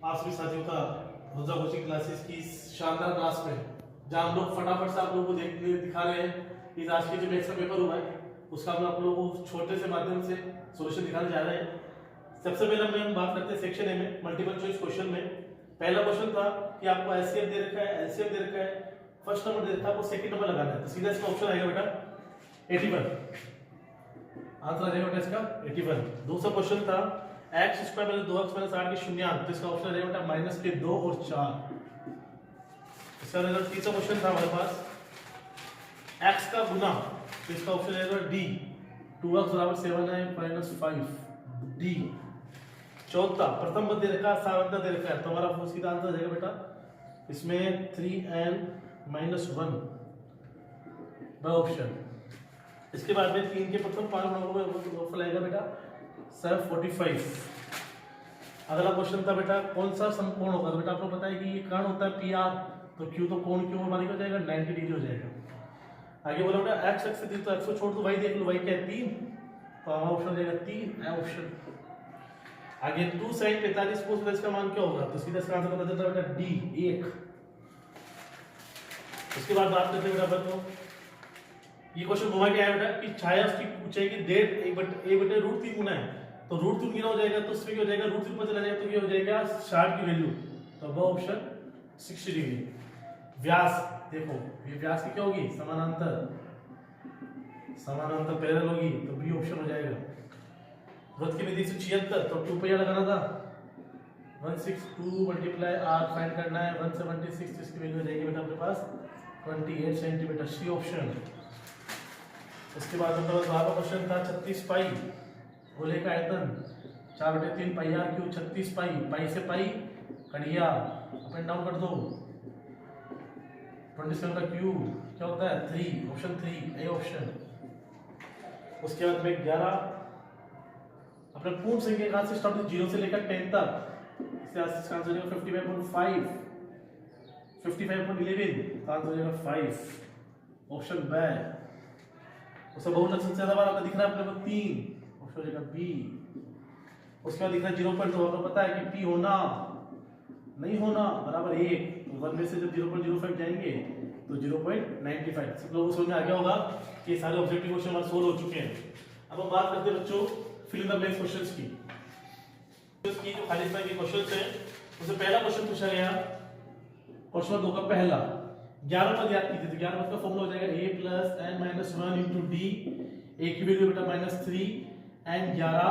आप सभी साथियों का रोजा कोचिंग क्लासेस की इस शानदार क्लास में जहां हम लोग फटाफट से आप लोगों को देखने दिखा रहे हैं इस आज के जो मैथ्स का पेपर हुआ है उसका हम आप लोगों को छोटे से माध्यम से सॉल्यूशन दिखाने जा रहे हैं। सबसे पहले हम बात करते हैं सेक्शन ए में मल्टीपल चॉइस क्वेश्चन में। पहला क्वेश्चन था कि आपको एचसीएफ दे रखा है, एलसीएम दे रखा है, फर्स्ट नंबर दे रखा है, आपको सेकंड नंबर लगाना है। तो सीधा इसका ऑप्शन आएगा बेटा 81, आंसर आ जाएगा बेटा इसका 81। दूसरा क्वेश्चन था x square minus 2x minus 8 के शून्यांक, तो इसका ऑप्शन आ जाएगा बेटा माइनस के 2 और 4। इसका रिजल्ट तीसरा क्वेश्चन था हमारे पास x का गुना, तो इसका ऑप्शन आ जाएगा d 2x बराबर 7 माइनस 5 d। चौथा प्रथम पद दे रखा है, सारंता दे रखा है, तो हमारा वो सीधा आंसर आ जाएगा बेटा इसमें 3n माइनस 1 ऑप्शन। इसके बाद में 3 के प्रथम 5 गुणकों में ऑप्शन आएगा बेटा 745। अगला क्वेश्चन था बेटा कौन सा समकोण होगा, तो बेटा आपको पता है कि ये कर्ण होता है पी आर, तो क्यू तो कोण क्यू हमारी हो जाएगा 90 डिग्री हो जाएगा। आगे बोला बेटा एक्स एक्स दी, तो एक्स को छोड़ दो, वाई देख लो, वाई क्या है 3, तो हमारा ऑप्शन हो जाएगा 3 ऑप्शन। आगे 2 sin 45 cos इसका मान क्या होगा, तो सीधा इसका आंसर पता चलता है बेटा डी 1। उसके बाद बात करते हैं बेटा अपन को ये क्वेश्चन घुमा के आया बेटा कि छाया उसकी ऊंचाई की 1/√3 गुना है, तो √3 कितना हो जाएगा, तो उसमें क्या हो जाएगा √3 पर चला जाएगा, तो ये हो जाएगा 60 की वैल्यू, तो वो ऑप्शन 60 डिग्री। व्यास देखो ये व्यास की क्या होगी समानांतर पैरेलल होगी, तो बी ऑप्शन हो जाएगा। वृत्त की विधि 176, तो 2 पहिया लगाना था 162 मल्टीप्लाई r फाइंड करना है 176, इसकी वैल्यू हो जाएगी बेटा अपने पास 28 सेंटीमीटर, सी ऑप्शन। इसके बाद अपने पास बारहवां क्वेश्चन था 36 पाई गोले का आयतन 4/3 पाई आर क्यू 36 पाई, पाई से पाई कड़िया अप एंड डाउन कर दो, 27 का क्यू क्या होता है 3 ऑप्शन 3 ए ऑप्शन। उसके बाद में 11 अपने पूर्ण संख्या का से स्टार्ट 0 से लेकर 10 तक, इससे आंसर हो जाएगा 55.5 55.11, तो आंसर हो जाएगा 5 ऑप्शन बी। उसका बहुलक सबसे ज्यादा बार आपको दिख रहा है अपने को 3 ऑप्शन हो जाएगा बी। उसके बाद दिख रहा है 0.2, आपको पता है कि पी होना नहीं होना बराबर 1, तो 1 में से जब 0.05 जाएंगे तो 0.95। सब लोगों को समझ में आ गया होगा कि सारे ऑब्जेक्टिव क्वेश्चन हमारे सोल्व हो चुके हैं। अब हम बात करते हैं बच्चों fill in the blanks questions की। जो खाली समय के क्वेश्चंस हैं उसमें पहला क्वेश्चन पूछा गया क्वेश्चन 2 का पहला 11 पद याद कीजिए, तो 11 पद का फॉर्मूला हो जाएगा a plus n minus 1 into D, a की वैल्यू बेटा -3 n 11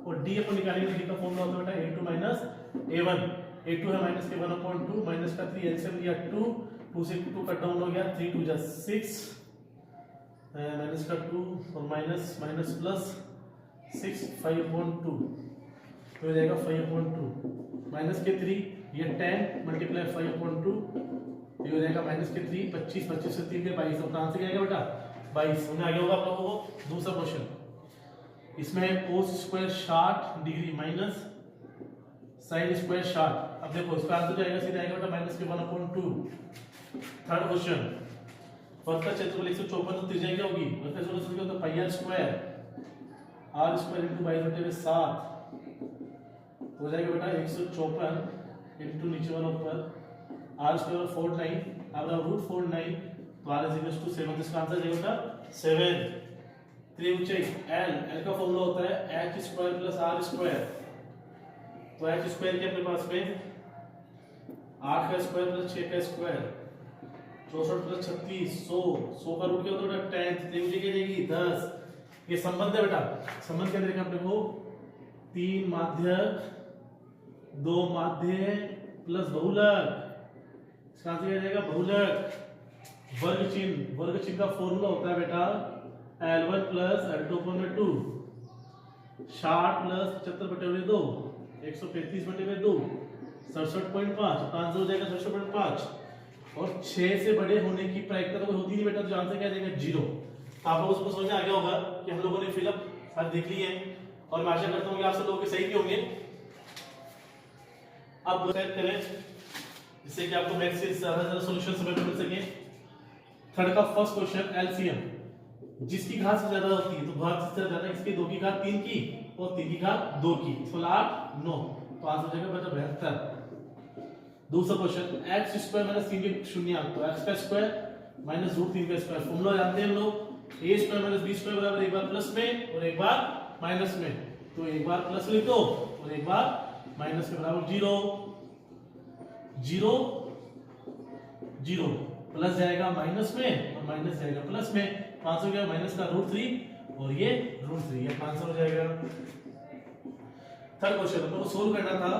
और d अपन निकालेंगे, d का फॉर्मूला होता है बेटा a2 माइनस a1, a2 है माइनस के 1/2 माइनस का 3 एलसीएम लिया 2, 2 से 2 कट डाउन हो गया 3 2 जा 6 माइनस का 2 और माइनस माइनस प्लस 6 5/2 तो हो जाएगा 5/2 माइनस के 3 ये 10 मल्टीप्लाई 5/2, ये हो जाएगा माइनस के 3 25 25 से 3 के 22, अपना आंसर क्या आएगा बेटा 22। समझ आ गया होगा आप लोगों को। दूसरा क्वेश्चन इसमें cos square 60 degree minus sin square 60, अब देखो इसका आंसर जाएगा सीधा आएगा बेटा माइनस के 1/2। थर्ड क्वेश्चन वर्ग का क्षेत्रफल 154, तो त्रिज्या क्या होगी वर्ग का क्षेत्रफल क्या होता है पाई r square r square into 22/7, तो हो जाएगा बेटा 154 इनटू नीचे वाला ऊपर r स्क्वायर 49, अब √49, तो r = 7, तो इसका आंसर जाएगा बेटा 7। त्रिभुज l का फॉर्मूला होता है h square plus r square, तो h स्क्वायर के अपने पास में 8 का स्क्वायर प्लस 6 का स्क्वायर 64 प्लस 36 100 का रूट क्या होता है बेटा 10, त्रिभुज की जाएगी 10। ये संबंध है बेटा, संबंध क्या देखा अपने को 3 माध्यक 2 माध्य प्लस बहुलक, इसका आंसर क्या जाएगा बहुलक। वर्ग चिन्ह का फॉर्मूला होता है बेटा L1 प्लस L2/2 60 प्लस 75/2 135/2 67.5, तो आंसर हो जाएगा 67.5। और 6 से बड़े होने की प्रायिकता तो कोई होती नहीं बेटा, तो आंसर क्या जाएगा 0। आप लोगों को समझ में आ गया होगा कि हम लोगों ने फिलअप साथ देख ली है और मैं आशा करता हूँ कि आप सब लोगों के सही भी होंगे। अब सेट करें जिससे कि आपको मैथ्स से ज्यादा सॉल्यूशन समय पे मिल सके। थर्ड का फर्स्ट क्वेश्चन एलसीएम, जिसकी घात से ज्यादा होती है तो घात से ज्यादा किसकी 2 की घात 3 की और 3 की घात 2 की, 16 8 9, तो आंसर हो जाएगा बेटा 72। दूसरा क्वेश्चन x स्क्वायर माइनस 3 के शून्यांक, तो x का स्क्वायर माइनस रूट 3 का स्क्वायर। फॉर्मूला जानते हैं हम लोग, a square minus b square बराबर एक बार प्लस में और एक बार माइनस में, तो एक बार प्लस लिख दो और एक बार माइनस में, बराबर 0 0 0, प्लस जाएगा माइनस में और माइनस जाएगा प्लस में, 500 क्या माइनस का रूट 3 और ये रूट 3, ये 500 हो जाएगा। थर्ड क्वेश्चन अपन को सोल्व करना था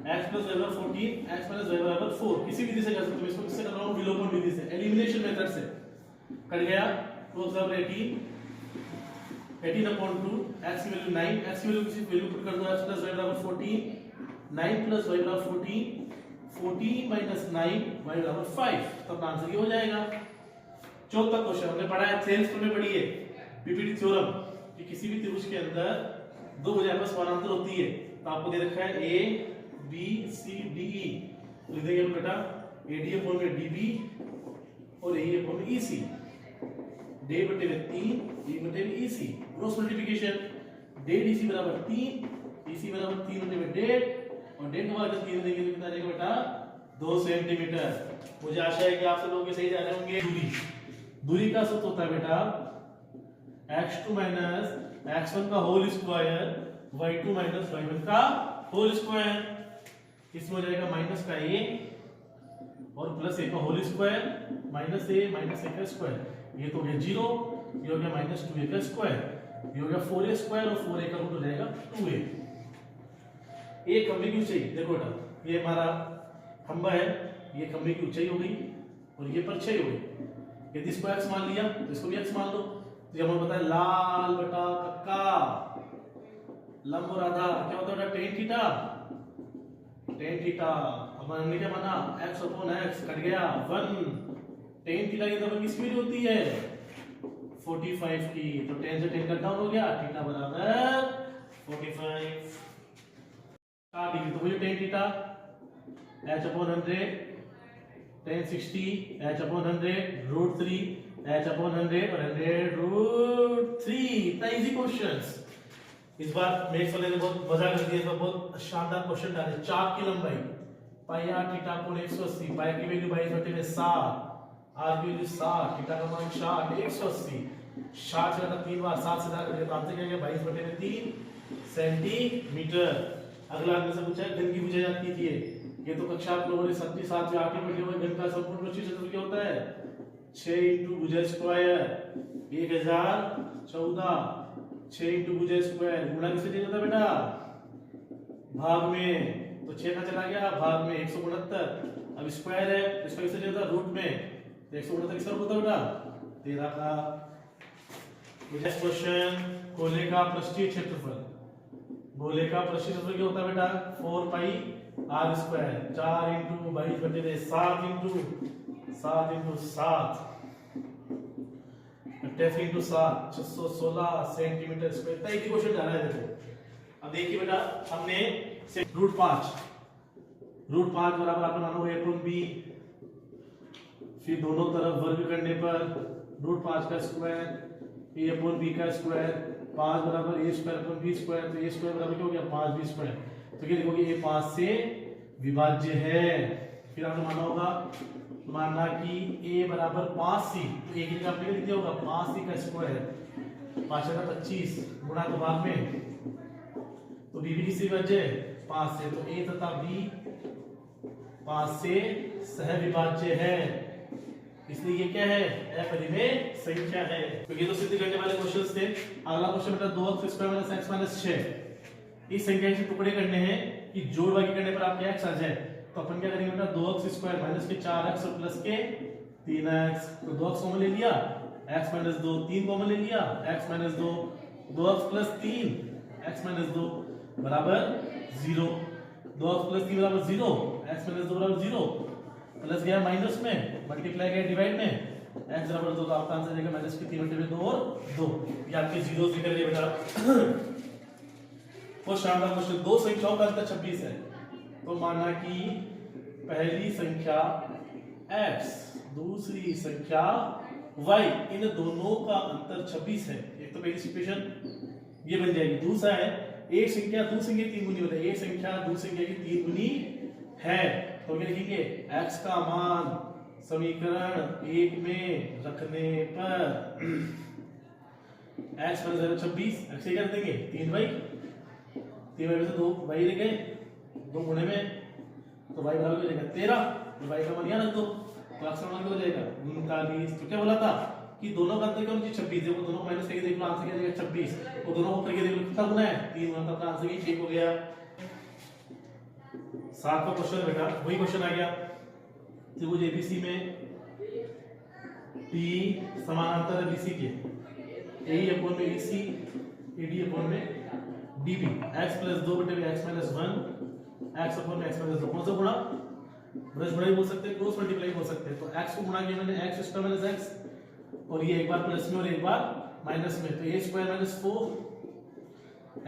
x plus y बराबर 14 x minus y बराबर 4, किसी विधि से कर सकते हो, इसको किससे कर रहा हूं, विलोपन विधि से, एलिमिनेशन मेथड से। कट गया तो सब 18 अपॉन 2, x की वैल्यू 9, x की वैल्यू किसी वैल्यू पुट कर दो, x plus y बराबर 14, 9 plus y बराबर 14, 14 minus 9 y बराबर 5, तब आंसर ये हो जाएगा। चौथा क्वेश्चन हमने पढ़ा है, थेल्स में पढ़ी है पीपीटी थ्योरम कि किसी भी त्रिभुज के अंदर दो भुजाएं पर समानांतर होती है, तो आपको दे रखा है ए बी सी डी ई, तो लिख देंगे बेटा एडी अपॉन में डीबी और ए अपॉन में ईसी, डे बटे में 3 ई बटे में EC, cross multiplication, day DC बराबर 3 ईसी बराबर 3 बटे में 1.5 और 1.5 का 3 देंगे तो कितना आएगा बेटा 2 सेंटीमीटर। मुझे आशा है कि आप सब लोग सही जा रहे होंगे। दूरी का सूत्र होता है बेटा x2 माइनस x1 का whole square y2 minus y1 का होल स्क्वायर, इसमें हो जाएगा माइनस का a और प्लस a का होल स्क्वायर, माइनस a का स्क्वायर, ये तो हो गया 0, ये हो गया माइनस 2a का स्क्वायर, ये हो गया 4a स्क्वायर और 4a का रूट हो जाएगा 2a। एक खंभे की ऊंचाई देखो बेटा, ये हमारा खंभा है, ये खंभे की ऊंचाई हो गई और ये परछाई हो गई। यदि इसको x मान लिया तो इसको भी x मान लो, तो हमें पता है लाल बटा कक्का लंब और आधा क्या होता है tan थीटा, tan थीटा हमने क्या माना x अपॉन x, कट गया 1, tan थीटा की तरफ किसकी वैल्यू होती है 45 की, तो tan से tan कट डाउन हो गया, थीटा बराबर 45 का डिग्री, तो मुझे tan theta h upon 100 tan 60 h upon 100 root 3 h upon 100 और 100 रूट 3। इतना इजी क्वेश्चंस। इस बार मैथ्स वाले ने बहुत मजा कर दिया, इसमें बहुत शानदार क्वेश्चन डाले। चाप की लंबाई पाई r थीटा कोण 180, पाई की वैल्यू 22/7, r की वैल्यू 60, थीटा का मान 60, 180, 60 से 3 बार 7 से ज्यादा करेंगे तो आंसर क्या आएगा 22/3 सेंटीमीटर। अगला आपने से पूछा है घन की भुजा जाती थी, ये तो कक्षा आप लोगों ने 7वीं 8वीं 8वीं पढ़ी होगी। घन का संपूर्ण पृष्ठीय क्षेत्रफल क्या होता है 6 × भुजा स्क्वायर 1014, 6 × भुजा स्क्वायर गुणा किससे दिया जाता है बेटा भाग में, तो 6 का चला गया भाग में 169, अब स्क्वायर है तो इसका किससे दिया जाता है रूट में, तो 169 किसका रूट होता है बेटा 13 का। नेक्स्ट क्वेश्चन, गोले का पृष्ठीय क्षेत्रफल, गोले का पृष्ठीय क्षेत्रफल क्या होता है बेटा 4 पाई r स्क्वायर, 4 × 22/7 × 7 10 × 7 616 सेंटीमीटर स्क्वायर। इतना इजी क्वेश्चन जाना है देखो। अब देखिए बेटा हमने रूट 5 बराबर आपने मानो a अपॉन b, फिर दोनों तरफ वर्ग करने पर रूट 5 का स्क्वायर a अपॉन b का स्क्वायर, 5 बराबर a square upon b square, तो a स्क्वायर बराबर क्या हो गया 5b स्क्वायर, तो क्या लिखोगे a 5 से विभाज्य है। फिर आपने माना कि a बराबर 5c, तो a की जगह आपने लिख दिया होगा 5c का स्क्वायर, 5 का 25 गुणा तो भाग में, तो b भी किससे विभाज्य है 5 से, तो a तथा b 5 से सहविभाज्य है, इसलिए ये क्या है अपरिमेय संख्या है। तो ये तो सिद्ध करने वाले क्वेश्चंस थे। अगला क्वेश्चन बेटा 2x² - x - 6, इस संख्या के टुकड़े करने हैं कि जोड़ भागी करने पर आपके x आ जाए, तो अपन क्या करेंगे बेटा 2x² माइनस के 4x और प्लस के 3x, तो 2x कॉमन ले लिया, x - 2 3 कॉमन ले लिया, x - 2 2x + 3 x - 2 बराबर 0, 2x + 3 बराबर 0, x - 2 बराबर 0, प्लस गया माइनस में, मल्टीप्लाई गया डिवाइड में, x बराबर 2, तो आपका आंसर आएगा -3/2 और 2, ये आपके जीरोस निकल गए बेटा। वो शानदार क्वेश्चन, दो संख्याओं का अंतर 26 है, तो माना कि पहली संख्या x दूसरी संख्या y, इन दोनों का अंतर 26 है। एक तो पहली सिचुएशन ये बन जाएगी। दूसरा है एक संख्या दूसरी संख्या की 3 गुनी होता है, एक संख्या दूसरी संख्या की 3 गुनी है, तो क्या लिखेंगे x का मान समीकरण 1 में रखने पर x माइनस 26 x कर देंगे 3y में से 2 y रह गए 2 गुणे में तो y बराबर हो जाएगा 13 तो y का मान यहाँ रख दो तो x का मान क्या हो जाएगा 39। तो क्या बोला था कि दोनों का अंतर क्या होना चाहिए 26 देखो दोनों को माइनस करके देख लो आंसर क्या आ जाएगा 26 तो दोनों को करके देख लो कितना गुना है 3 गुना तो आंसर ही ठीक हो गया। 7वां क्वेश्चन बेटा वही क्वेश्चन आ गया त्रिभुज एबीसी में टी समानांतर है बीसी के AE अपॉन में EC AD अपॉन में DB x प्लस 2 बटे x माइनस 1 x अपॉन में x माइनस 2 कौन सा गुणा ब्रश गुणा भी बोल सकते हैं क्रॉस मल्टीप्लाई बोल सकते हैं। तो x को गुणा किया मैंने x स्क्वायर माइनस x और ये एक बार प्लस में और एक बार माइनस में तो a square minus 4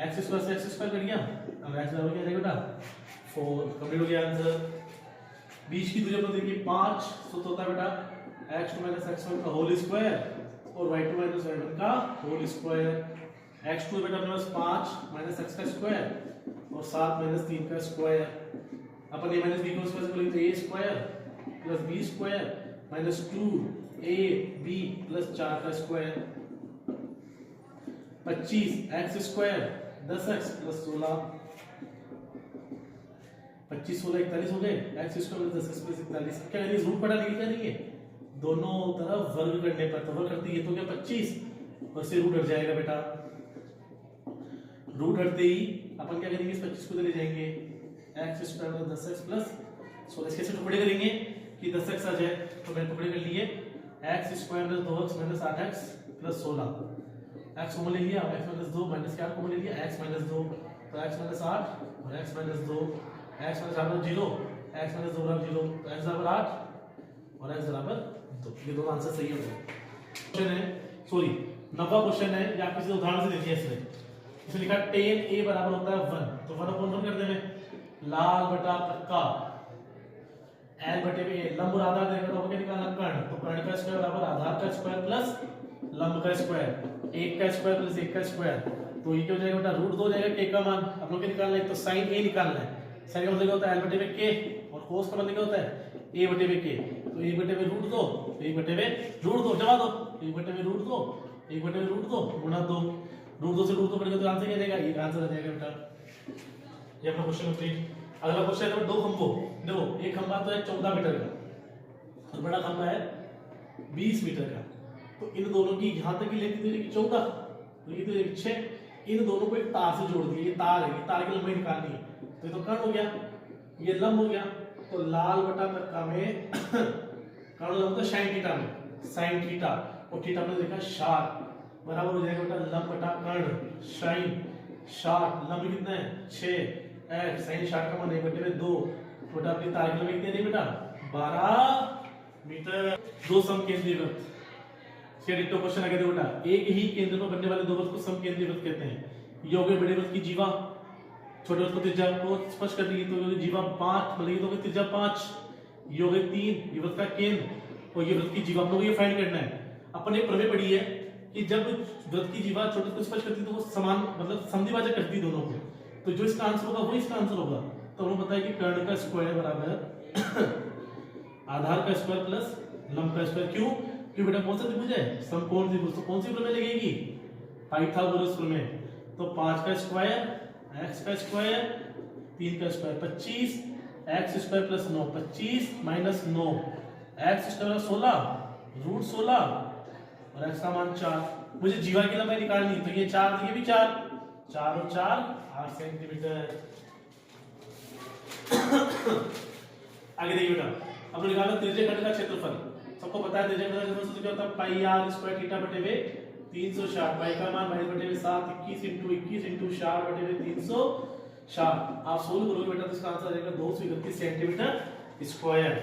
x square से x स्क्वायर कट गया अब x बराबर क्या रहेगा बेटा 4 कंप्लीट हो गया आंसर। बीच की दूरी अपने देखिए 5 तो होता है बेटा x2 माइनस x1 का होल स्क्वायर और y2 माइनस y1 का होल स्क्वायर। x2 बेटा अपने पास 5 माइनस x का स्क्वायर और 7 माइनस 3 का square upon a minus b को स्क्वायर से बोलेंगे a square plus b square minus 2ab plus 4 का square 25 x square 10x plus 16 25 16 41 हो गए x square plus 10x plus 41 क्या करेंगे रूट पटा नहीं क्या नहीं है दोनों तरफ वर्ग करने पर तो वर्ग करते ही तो क्या 25 और से रूट हट जाएगा बेटा रूट हटते ही अपन क्या करेंगे इस 25 को ले जाएंगे x square plus 10x plus 16 कैसे टुकड़े करेंगे कि 10x आ जाए तो मैंने टुकड़े कर लिए x square plus 2x minus 8x plus 16 x को ले लिया x माइनस 2 माइनस 4 को ले लिया x माइनस 2 तो x माइनस 8 और x minus 2 x minus 8 0 x minus 2 बराबर 0 तो x बराबर 8 और x बराबर 2 ये दोनों आंसर सही हो गए। क्वेश्चन है सॉरी 9वां क्वेश्चन है या किसी उदाहरण से देखिए इसमें लिखा tan a बराबर होता है 1 तो 1 अपॉन 1 कर देंगे लाल बटा पक्का l बटे में लंब और आधार देगा तो क्या निकालना कर्ण तो कर्ण का स्क्वायर बराबर आधार का स्क्वायर प्लस लंब का स्क्वायर 1 का स्क्वायर प्लस 1 का स्क्वायर तो ये क्या हो जाएगा बेटा रूट 2 हो जाएगा k का मान आप लोग क्या निकालना है तो sin a निकालना है sin का मतलब क्या होता है l बटे में k और cos का मतलब क्या होता है a बटे में k तो 1 बटे में रूट 2 1 बटे में रूट 2 जमा दो 1 बटे में रूट 2 1 बटे में रूट 2 गुणा 2 रूट 2 से रूट 2 कटेगा तो आंसर क्या देगा ये आंसर आ जाएगा बेटा ये अपना क्वेश्चन कंप्लीट। अगला क्वेश्चन है दो खंभों देखो एक खंभा तो है 14 मीटर का और बड़ा खंभा है 20 मीटर का तो इन दोनों की यहां तक की लेंथ दूरी 14 तो ये दूरी 6 इन दोनों को एक तार से जोड़ दिए ये तार है ये तार की लंबाई निकालनी है तो ये तो कर्ण हो गया ये लंब हो गया तो लाल बटा कक्का में कर्ण लंब तो sin थीटा में sin थीटा और थीटा में देखा 60 बराबर हो जाएगा बेटा लंब बटा कर्ण sin 60 लंब कितना है 6 x sin 60 का मान 1 बटे में 2 बेटा अपनी तार की लंबाई कितनी है बेटा 12 मीटर। दो समकेंद्रीय वृत्त से डिटो क्वेश्चन आ गया बेटा एक ही केंद्र पर बनने वाले दो वृत्त को समकेंद्रीय वृत्त कहते हैं। ये हो गए बड़े वृत्त की जीवा छोटे वृत्त को त्रिज्या को स्पष्ट कर दी तो जीवा 5 मतलब ये तो त्रिज्या 5 ये हो गए 3 ये वृत्त का केंद्र और ये वृत्त की जीवा हम लोग ये फाइंड करना है। अपन एक प्रमेय पढ़ी है कि जब वृत्त की जीवा छोटे को स्पष्ट करती तो वो समान मतलब समद्विभाजक करती दोनों को तो जो इसका आंसर होगा वो इसका आंसर होगा तो हमें पता है कि कर्ण का स्क्वायर बराबर आधार का स्क्वायर प्लस लंब का स्क्वायर क्यों क्यों बेटा कौन सा त्रिभुज है समकोण त्रिभुज तो कौन सी प्रमेय लगेगी पाइथागोरस प्रमेय तो 5 का स्क्वायर x का स्क्वायर 3 का square 25 x square plus 9 25 minus 9 x square 16 root 16 और x का मान 4 मुझे जीवा की लंबाई निकालनी तो ये 4 ये भी 4 4 और 4 8 सेंटीमीटर। आगे देखिए बेटा अब निकालो त्रिज्यक खंड का क्षेत्रफल सबको पता है त्रिज्यक खंड का क्षेत्रफल क्या होता है पाई r स्क्वायर थीटा बटे में 360 पाई का मान 22 बटे में 7 21 into 60 बटे में 360 आप सोल्व करोगे बेटा तो इसका आंसर आएगा 231 सेंटीमीटर स्क्वायर।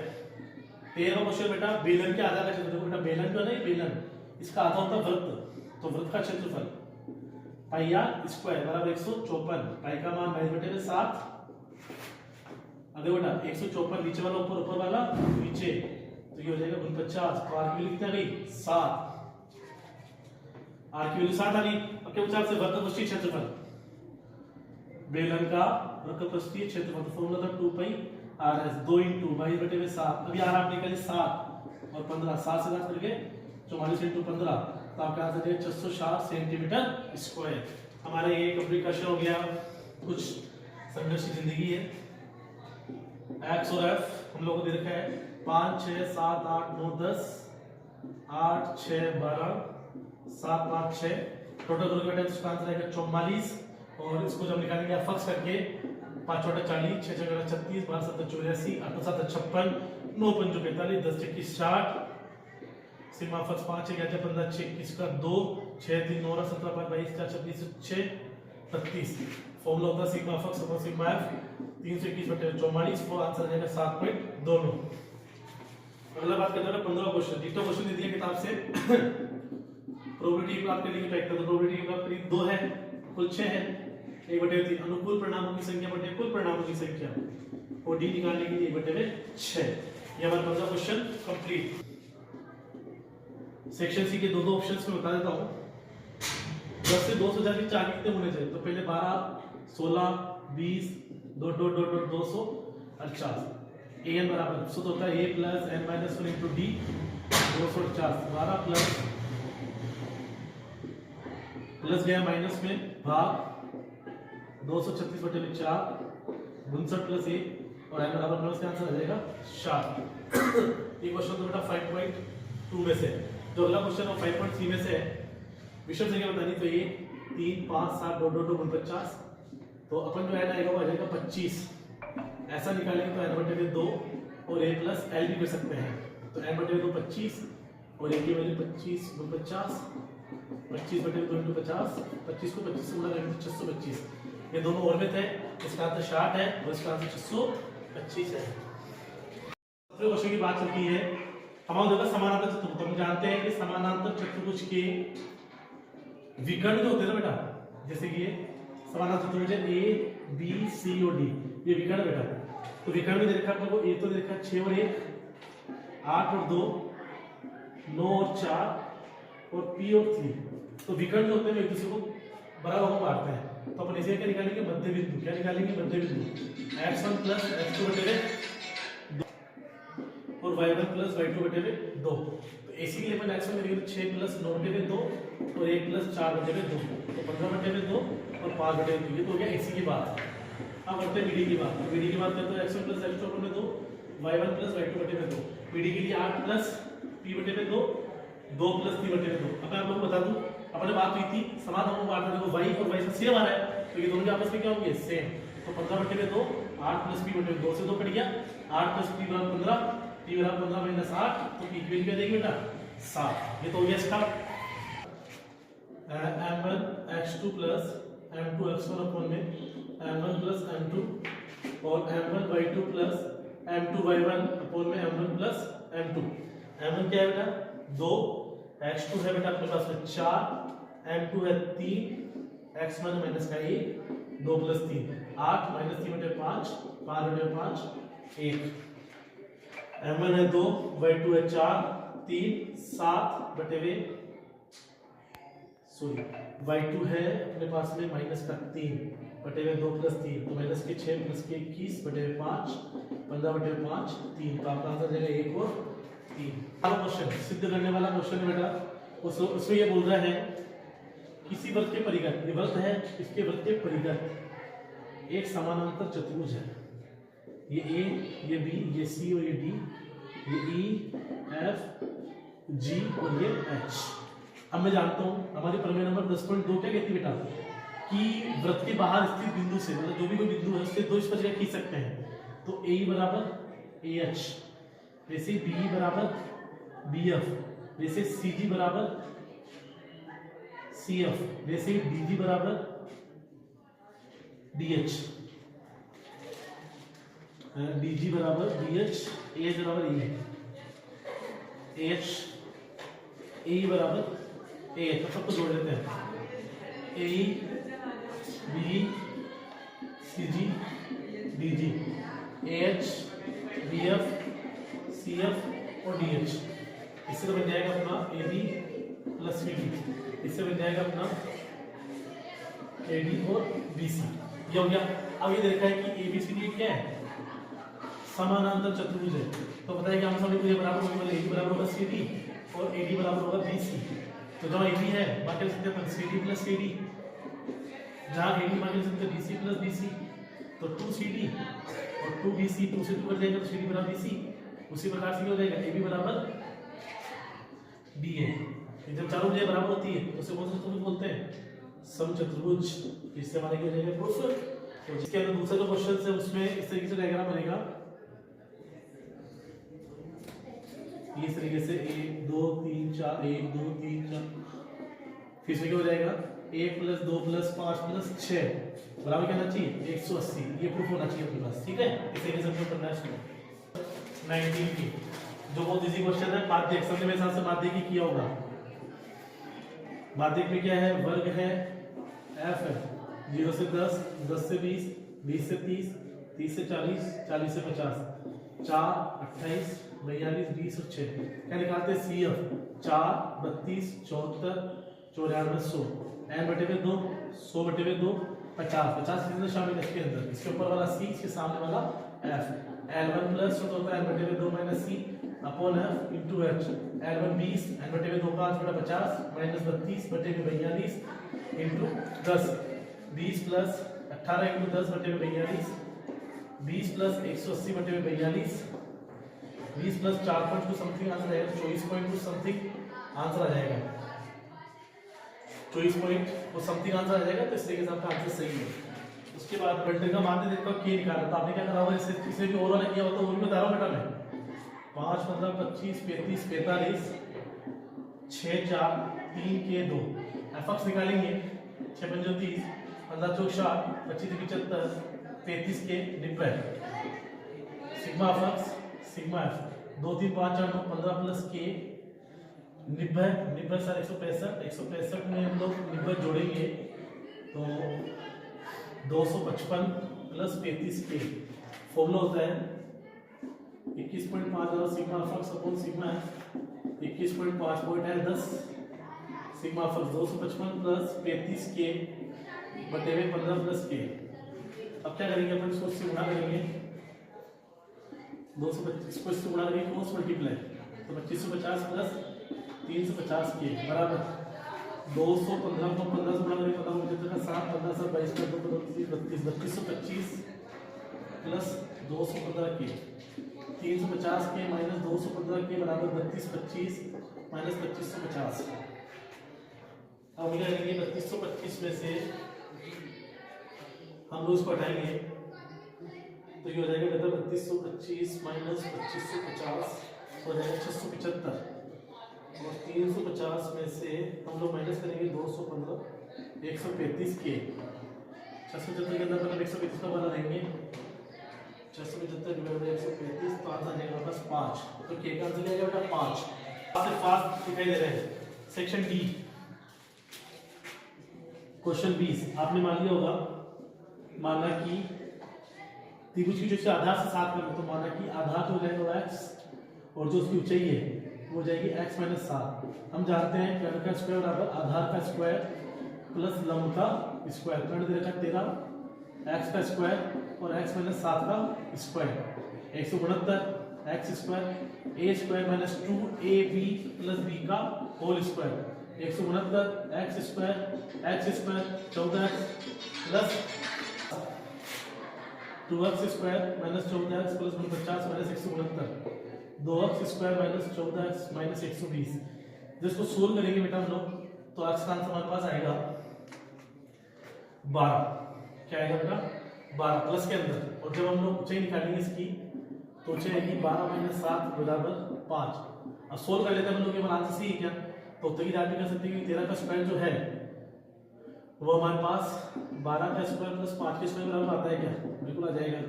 13वां क्वेश्चन बेटा बेलन के आधा का क्षेत्रफल बेटा बेलन जो है ना बेलन इसका आधा होता है वृत्त तो वृत्त का क्षेत्रफल पाई r स्क्वायर बराबर 154 पाई का मान 22 बटे में 7 अगर बेटा 154 नीचे वाला ऊपर ऊपर वाला नीचे तो ये हो जाएगा 49 तो r की वैल्यू कितनी आ गई 7 r की वैल्यू 7 आ गई। अब क्या पूछा आपसे वक्रपृष्ठीय क्षेत्रफल बेलन का वक्रपृष्ठीय क्षेत्रफल फॉर्मूला था 2 पाई आर एस 2 इंटू 22/7। अभी आर आप निकालिए 7 और 15, 7 से 10 करके 44 इंटू 15, तो आपका आंसर है 660 सेंटीमीटर स्क्वायर। हमारा ये कंप्लीट क्वेश्चन हो गया। कुछ संघर्ष की जिंदगी है। एक्स और एफ हम लोगों को दे रखा है 5 6 7 8 9 10 8 6 12 7 5 6, टोटल करोगे बेटा इसका आंसर आएगा 44। और इसको जब निकालेंगे आप फक्स करके 5 × 40, 6 × 36, 12 × 7 84, 8 × 7 56, 9 × 5 45, 10 × 21 60, सिग्मा फक्स 5 6 11 15 6 21 का 2, 6 3 9 17 5 22 4 26 6 32। फॉर्मूला होता है सिग्मा फक्स अपॉन सिग्मा एफ 321/44। वो आंसर आएगा 7.29। अगला बात करते हैं 15 क्वेश्चन। डिटो क्वेश्चन दे दिया किताब से। प्रोबेबिलिटी प्राप्त करने की प्रक्रिया, तो प्रोबेबिलिटी प्राप्त करी 2 है, कुल 6 है। 1/3 अनुकूल परिणामों की संख्या बटे कुल परिणामों की संख्या, और डी निकालने के लिए 1/6। ये हमारा 15 क्वेश्चन कंप्लीट। सेक्शन सी के दो ऑप्शंस में बता देता हूं। 10 से 200 जाके 4 कितने होने चाहिए, तो पहले 12 16 20 2 2 2 2 250। an बराबर सूत्र होता है a plus n minus 1 into D 250। 12 plus गया माइनस में भाग 236/4 59 प्लस 1 और n बराबर प्लस का आंसर आ जाएगा 7। ये क्वेश्चन तो बेटा 5.2 में से। जो अगला क्वेश्चन है 5.3 में से है। विषम संख्या बतानी तो ये 3 5 7 2 2 2 49, तो अपन जो n आएगा वो आ जाएगा 25। ऐसा निकालेंगे तो n/2 और a प्लस l भी कर सकते हैं। तो n/2 25 और a की वैल्यू 25 × 50, 25/2 × 50, 25 को 25 से गुणा करेंगे तो 625। ये दोनों और में थे, इसका आंसर 60 है और इसका आंसर 625 है। दूसरे क्वेश्चन की बात चलती है। हमारा देखा समानांतर चतुर्भुज, हम जानते हैं कि समानांतर चतुर्भुज के विकर्ण जो होते हैं ना बेटा, जैसे कि ये समानांतर चतुर्भुज है ए बी सी और डी, ये विकर्ण बेटा। तो विकर्ण में दे रखा है ए तो दे रखा है 6 और 1, 8 और 2, 9 और 4 और पी और 3। तो विकर्ण जो होते हैं एक दूसरे को बराबर में बांटते हैं। तो अपन इसे क्या निकालेंगे, मध्य बिंदु। क्या निकालेंगे, मध्य बिंदु। x1 प्लस x2/2 और y1 प्लस y2/2। तो इसी के लिए अपन x1 करेंगे 6 प्लस 9/2 और 1 प्लस 4/2, तो 15/2 और 5/2। ये तो हो गया इसी की बात। अब करते हैं बीडी की बात। तो बीडी की बात करते हैं x1 plus x2/2 y1 plus y2/2। BD के लिए 8 प्लस p/2 2 प्लस 3/2। अब मैं आप लोगों को बता दूं, अपने बात हुई थी समान हमको बांटना, देखो y और y से सेम आ रहा है, तो ये दोनों के आपस में क्या होंगे, सेम। तो 15/2 8 प्लस p/2 से 2 कट गया, 8 प्लस p बराबर 15, p बराबर 15 माइनस 8, तो p की वैल्यू क्या देगी बेटा 7। ये तो हो गया इसका m1 x2 plus m2 x1 upon में m1 प्लस m2 और m1 y2 plus m2 y1 upon में m1 प्लस m2। m1 क्या है बेटा 2, x2 है बेटा अपने पास में 4, m2 है 3, x1 माइनस का 1, 2 प्लस 3 8 माइनस 3/5 5/5 1, m1 है 2, y2 है 4 3 7/2 सॉरी y2 है अपने पास में माइनस का 3/2 2 प्लस 3, तो माइनस के 6 प्लस के 21/5 15/5 3। तो आपका आंसर जाएगा 1 और 3। क्वेश्चन सिद्ध करने वाला क्वेश्चन है बेटा, उसमें ये बोल रहा है किसी वृत्त के परिघ, ये वृत्त है, इसके वृत्त के परिघ एक समानांतर चतुर्भुज है। ये ए, ये बी, ये सी और ये डी, ये ई एफ जी और ये एच। अब मैं जानता हूं हमारी प्रमेय नंबर 10.2 क्या कहती है बेटा कि वृत्त के बाहर स्थित बिंदु से, मतलब जो भी कोई बिंदु है उससे दो स्पर्शरेखा खींच सकते हैं। तो ए बराबर ए एच, वैसे बी बराबर बी एफ, वैसे सी जी बराबर सी एफ, वैसे डी जी बराबर डी एच, डी जी बराबर डी एच, ए एच बराबर ए एच, ए बराबर ए एच। सबको जोड़ लेते हैं, A B C G D G, A H B F C F और डी एच। इससे तो बन जाएगा अपना A B plus B D, इससे बन जाएगा अपना ए डी और बी सी। ये हो गया। अब ये देखा है कि ए बी सी डी क्या है, समानांतर चतुर्भुज है तो पता है कि हम सभी को ये बराबर होगा AD बराबर होगा CD और AD बराबर होगा BC। तो जहाँ AD है वहाँ क्या लिख सकते हैं CD प्लस CD, जहाँ AD वहाँ क्या लिख सकते हैं BC प्लस BC, तो 2CD और 2BC, 2 से 2 कट जाएगा तो CD बराबर BC। उसी प्रकार से क्या हो जाएगा AB बराबर BA। जब चारों भुजाएं बराबर होती है तो उसे कौन सा चतुर्भुज बोलते हैं? समचतुर्भुज। इससे हमारा क्या हो जाएगा प्रूफ। तो जिसके अंदर दूसरा जो क्वेश्चन है उसमें इस तरीके से डायग्राम बनेगा, इस तरीके से 1 2 3 4 1 2 3 4, फिर से क्या हो जाएगा 1 + 2 + 5 + 6 बराबर क्या होना चाहिए 180। ये प्रूफ होना चाहिए अपने पास, ठीक है। इस तरीके से हमको करना है इसको। 19 की जो बहुत इजी क्वेश्चन है, माध्यक सबने मेरे हिसाब से माध्यक ही किया होगा। माध्यक में क्या है, वर्ग है, f है, 0 से 10, 10 से 20, 20 से 30, 30 से 40, 40 से 50, 4 28 42 20 और 6 क्या निकालते हैं CF 4 32 74 94 100 n/2 100/2 50 50 कितने शामिल है इसके अंदर, इसके ऊपर वाला C, इसके सामने वाला F। L1 प्लस तो होता है n/2 minus C upon F into H। L1 20 n/2 का 50 minus 32/42 into 10, 20 plus 18 into 10/42, 20 plus 180/42, 20 plus 4.2 something answer आएगा, 24.2 समथिंग आंसर आ जाएगा, 24.2 समथिंग आंसर आ जाएगा। तो इस तरीके से आपका आंसर सही है। उसके बाद बल्टे का माध्य देखो के निकाला, तो आपने क्या करा होगा, इसे भी और वाला किया होता है, वो भी बता रहा हूं बेटा मैं। 5 15 25 35 45 6 4 3 के 2 एफएक्स निकालेंगे, 6 5 30 15 चौक 60 25 75 33 के 90 sigma FX sigma F 2 3 5 4 9 15 plus के 90 90 सर 165 में हम लोग 90 जोड़ेंगे तो 255 प्लस 35 के फॉर्मूला होता है 21.5 sigma FX upon sigma F. 21.5 point है 10 सिग्मा एफएक्स 255 प्लस 35 के बटे में 15 प्लस के। अब क्या करेंगे अपन इसको इससे गुणा करेंगे, 225 को इससे गुणा करेंगे क्रॉस मल्टीप्लाई, तो 2550 प्लस 350 के बराबर 215 को 15 से गुणा करेंगे 15 का 7 15 से 22 का 2 32 3225 प्लस 215 के 350 के माइनस 215 के बराबर 3225 माइनस 2550। अब क्या करेंगे 3225 में से हम लोग इसको हटाएंगे तो ये हो जाएगा बेटा 3225 माइनस 2550 हो जाएगा 675 और 350 में से हम लोग माइनस करेंगे 215 135 के 675 के अंदर मतलब 135 का वाला रहेंगे 675 डिवाइड बाय 135 तो आंसर आ जाएगा बस 5। तो के का आंसर आ जाएगा 5 से 5 दिखाई दे रहे हैं। सेक्शन डी क्वेश्चन 20 आपने मान लिया होगा, माना कि त्रिभुज की जो आधार से 7 में, तो माना कि आधार जो हो जाएगा x और जो उसकी ऊंचाई है वो हो जाएगी x माइनस 7। हम जानते हैं कर्ण का स्क्वायर बराबर आधार का स्क्वायर प्लस लंब का स्क्वायर, कर्ण दे रखा 13 x का स्क्वायर और x माइनस 7 का square 169 x square a square minus 2ab plus b का whole square 169 x square 14x plus 2x square minus 14x plus 49 minus 169 2x square minus 14x minus 120। जिसको solve करेंगे बेटा हम लोग तो x का आंसर हमारे पास आएगा 12। क्या आएगा बेटा 12 प्लस के अंदर, और जब हम लोग ऊंचाई निकालेंगे इसकी तो ऊंचाई आएगी 12 माइनस 7 बराबर 5। अब सोल्व कर लेते हैं हम लोग, आंसर सही है क्या, तो उत्तर की जांच कर सकते हैं कि 13 का स्क्वायर जो है वो हमारे पास 12 का स्क्वायर प्लस 5 के स्क्वायर बराबर आता है क्या, बिल्कुल आ जाएगा।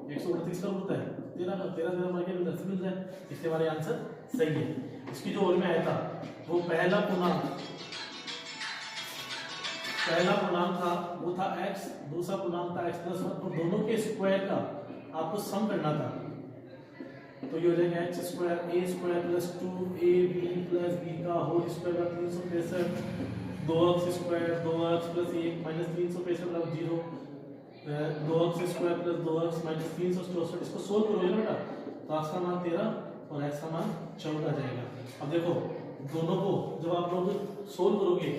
129 का होता है 13 का 13 हमारे क्या मिलता है मिल जाए, इसलिए हमारा आंसर सही है। इसकी जो और में आया था वो पहला पूर्णांक था वो था x, दूसरा पूर्णांक था x प्लस 1 और दोनों के स्क्वायर का आपको सम करना था। तो ये हो जाएगा x square a square plus 2ab plus b का होल स्क्वायर का 365 2x square 2x plus 1 minus 365 बराबर 0 2x square plus 2x minus 364, इसको सोल्व करोगे ना बेटा तो x का मान 13 और x का मान 14 आ जाएगा। अब देखो दोनों को जब आप लोग सोल्व करोगे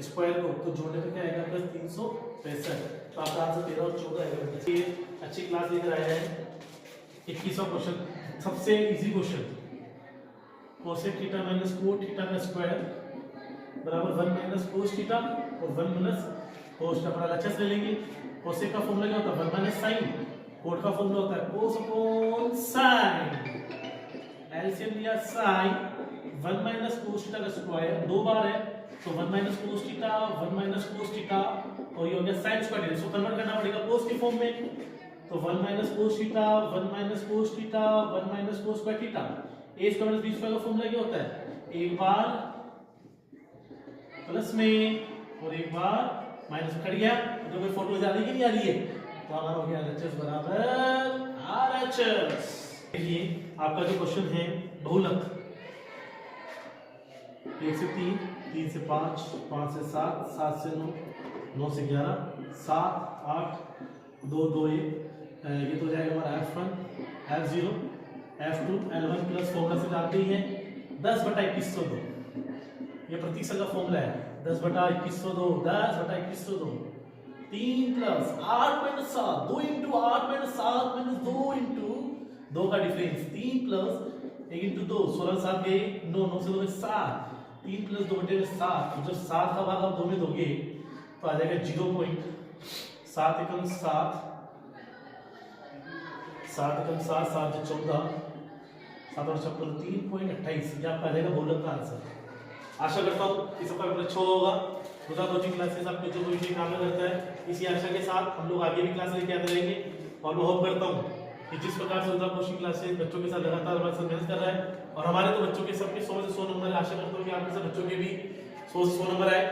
स्क्वायर को तो जोड़ने पे क्या आएगा प्लस 365, तो आपका आंसर 13 और 14 आएगा। ये अच्छी क्लास लेकर आया है। 21वां क्वेश्चन सबसे easy question, cosec theta minus cot theta का स्क्वायर बराबर 1 माइनस कोस थीटा और 1 माइनस कोस थीटा। बड़ा अच्छे से ले लेंगे। कोसेक का फॉर्मूला क्या होता है 1 माइनस साइन, कोट का फॉर्मूला होता है कोस अपॉन साइन। एलसीएम लिया साइन 1 माइनस कोस थीटा का स्क्वायर, दो बार है तो 1 minus cos theta 1 minus cos theta और ये हो गया साइन स्क्वायर। इसको कन्वर्ट करना पड़ेगा कोस की फॉर्म में, तो 1 minus cos theta 1 minus cos theta 1 minus cos square theta. A square minus B square का फॉर्मूला क्या होता है एक बार प्लस में और एक बार माइनस कट गया। जो कोई फोटो आ रही है कि नहीं आ रही है, तो हमारा हो गया एलएचएस बराबर आरएचएस। देखिए आपका जो क्वेश्चन है बहुलक 1 से 3 3 से 5 5 से 7 7 से 9 9 से 11 7 8 2 2 1, ये तो हो जाएगा हमारा F1 F0 F2 L1 plus formula से जानते ही हैं 10/2102। ये प्रतीक का फॉर्मूला है 10/2102 10/2102। 3 plus 8 minus 7 2 into 8 minus 7 minus 2 into 2 का डिफरेंस 3 प्लस 1 इंटू 2 16 7 गए 9 9 से 2 7 3 प्लस 2 बटे 7। जब 7 का भाग आप 2 में दोगे तो आ जाएगा 0.7 एकम 7 7 एकम 7 7 14 7 और 56 3.28। ये आपका आ जाएगा बहुलक का आंसर। आशा करता हूँ कि सबका पेपर अच्छा होगा। दूसरा कोचिंग क्लासेस आपके जो विषय काम करता है, इसी आशा के साथ हम लोग आगे भी क्लास लेके आते रहेंगे। और मैं होप करता हूँ कि जिस प्रकार से कोचिंग क्लासेस बच्चों के साथ लगातार हमारे साथ मेहनत कर रहा है और हमारे तो बच्चों के सबके 100 से 100 नंबर है। आशा करता हूँ कि आपके सब बच्चों के भी 100 से 100 नंबर आए।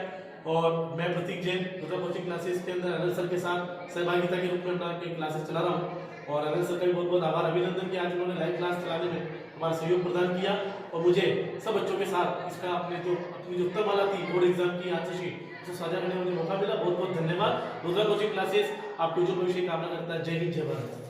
और मैं प्रतीक जैन दूसरा कोचिंग क्लासेस के अंदर अनिल सर के साथ सहभागिता के रूप में अपनी क्लासेस चला रहा हूँ। और अनिल सर का भी बहुत बहुत आभार अभिनंदन कि आज उन्होंने लाइव क्लास चलाने में हमारा सहयोग प्रदान किया और मुझे सब बच्चों के साथ इसका अपनी जो उत्तरमाला थी बोर्ड एग्जाम की आंसर शीट उसे साझा करने का मुझे मौका मिला। बहुत बहुत धन्यवाद। दूसरा कोचिंग क्लासेस आपको जो भविष्य कामना करता है। जय हिंद जय भारत।